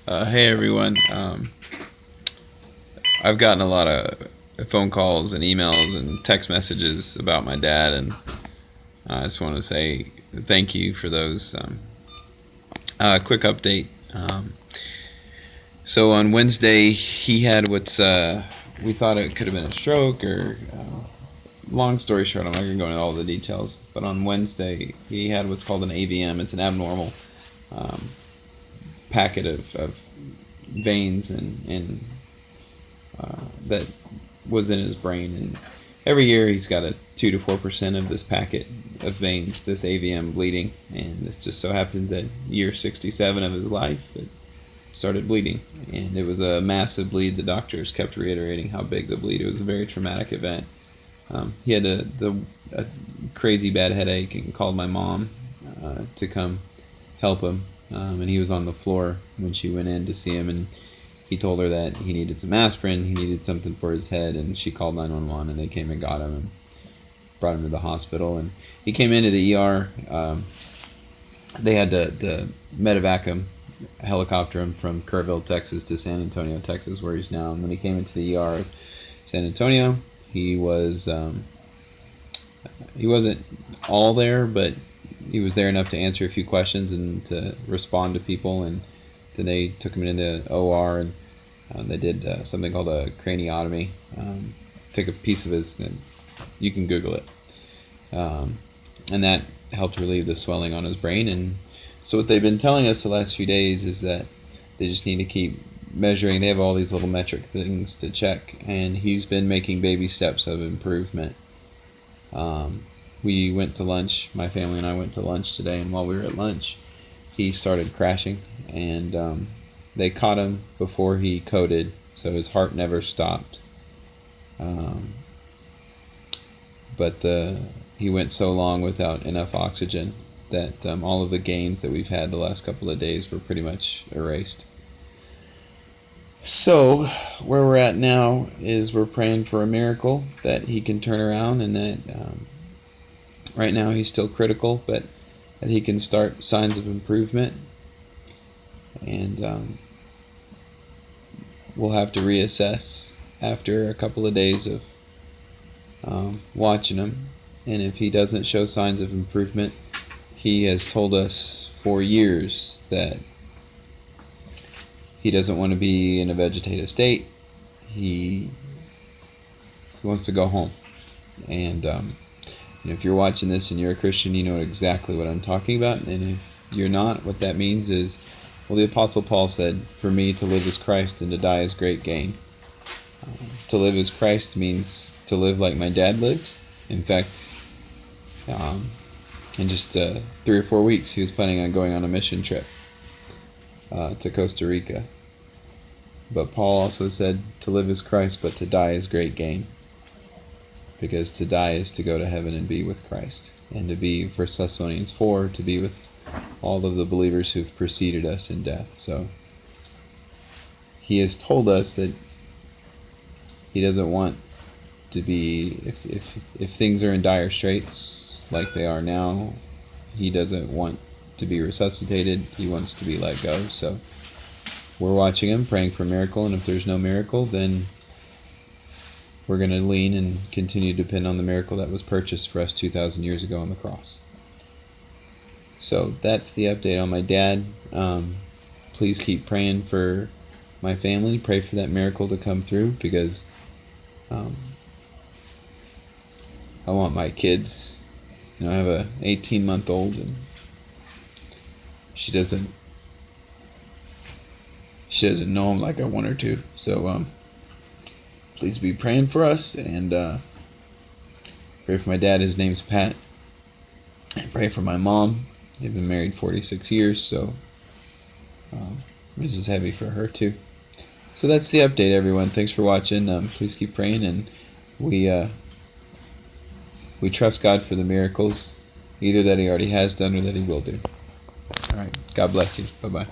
Hey everyone. I've gotten a lot of phone calls and emails and text messages about my dad, and I just want to say thank you for those. Quick update. So on Wednesday, he had what's we thought it could have been a stroke, or long story short, I'm not going to go into all the details. But on Wednesday, he had what's called an AVM. It's an abnormal um, packet of veins and that was in his brain. And every year he's got a 2 to 4% of this packet of veins, this AVM, bleeding. And it just so happens that year 67 of his life, it started bleeding. And it was a massive bleed. The doctors kept reiterating how big the bleed. It was a very traumatic event. He had a crazy bad headache and called my mom to come help him. And he was on the floor when she went in to see him, and he told her that he needed some aspirin, he needed something for his head, and she called 911, and they came and got him and brought him to the hospital. And he came into the ER. They had to medevac him, helicopter him from Kerrville, Texas to San Antonio, Texas, where he's now. And when he came into the ER of San Antonio, he wasn't all there, but he was there enough to answer a few questions and to respond to people. And then they took him into the OR, and they did something called a craniotomy. Took a piece of his, and you can Google it, and that helped relieve the swelling on his brain. And so what they've been telling us the last few days is that they just need to keep measuring. They have all these little metric things to check, and he's been making baby steps of improvement. We went to lunch, my family and I went to lunch today, and while we were at lunch, he started crashing, and they caught him before he coded, so his heart never stopped. But he went so long without enough oxygen that all of the gains that we've had the last couple of days were pretty much erased. So where we're at now is we're praying for a miracle that he can turn around, and that right now he's still critical, but that he can start signs of improvement. And we'll have to reassess after a couple of days of watching him. And if he doesn't show signs of improvement, he has told us for years that he doesn't want to be in a vegetative state. He wants to go home. And if you're watching this and you're a Christian, you know exactly what I'm talking about. And if you're not, what that means is, well, the Apostle Paul said, "For me to live is Christ, and to die is great gain." To live as Christ means to live like my dad lived. In fact, in just 3 or 4 weeks, he was planning on going on a mission trip to Costa Rica. But Paul also said, to live is Christ, but to die is great gain. Because to die is to go to heaven and be with Christ. And to be, 1 Thessalonians 4, to be with all of the believers who've preceded us in death. So he has told us that he doesn't want to be, if things are in dire straits like they are now, he doesn't want to be resuscitated. He wants to be let go. So we're watching him, praying for a miracle, and if there's no miracle, then we're going to lean and continue to depend on the miracle that was purchased for us 2,000 years ago on the cross. So that's the update on my dad. Please keep praying for my family. Pray for that miracle to come through, because I want my kids. I have a 18-month-old, and she doesn't know him like I want her to. So please be praying for us, and pray for my dad. His name's Pat. And pray for my mom. They've been married 46 years, so this is heavy for her too. So that's the update, everyone. Thanks for watching. Please keep praying, and we trust God for the miracles, either that he already has done or that he will do. All right. God bless you. Bye-bye.